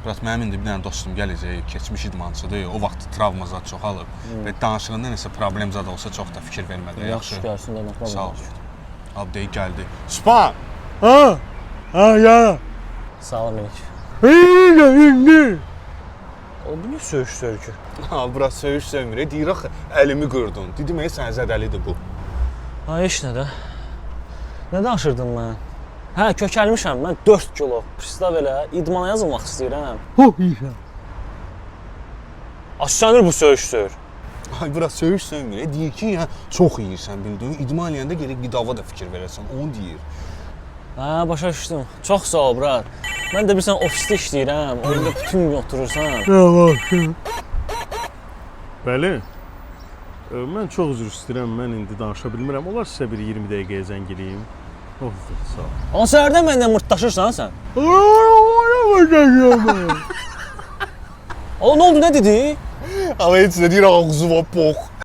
Biraz mənim indi bir dənə dostum gələcək, keçmiş idmançıdır, o vaxt travma zad çoxalıb və danışığında nəsə problem zad olsa çox da fikir vermədi. Yaxşı gəlsin də bax. Sağ ol. Abdey gəldi. Spa! Ha ya. Salam Minik. İyi. O bu nə söyüş ki? Ha, bura söyüş söymür. Deyir axı, əlimi qırdın. Dedim, sən zədəlidir bu. Ha, heç nə də. Nə danışırdın mən? Hə, kökəlmişəm. Mən 4 kilo. Pristav elə idmana yazılmaq istəyirəm. Çok iyisin. Aşağıdır bu söyüş. Ay, bura söyüş söymür. Deyir ki, ya, çox yeyirsən, bildiyin. İdman eləyəndə gəlib qidava da fikir verəsən. Onu deyir. Hə, başa düşdüm. Çox sağ ol, brat. Mən də bilirsən ofisdə işləyirəm. Orada bütün gün oturursan. Yavaş. Bəli. Mən çox üzr istəyirəm. Mən indi danışa bilmirəm. Olar sizə bir 20 dəqiqəyə zəng eləyim. Oldu, sağ ol. Amma səhərdən məndən mırtdaşırsan sən. O, nə oldu, nə dedi? Ama heç nə deyir, ağzı var, pox.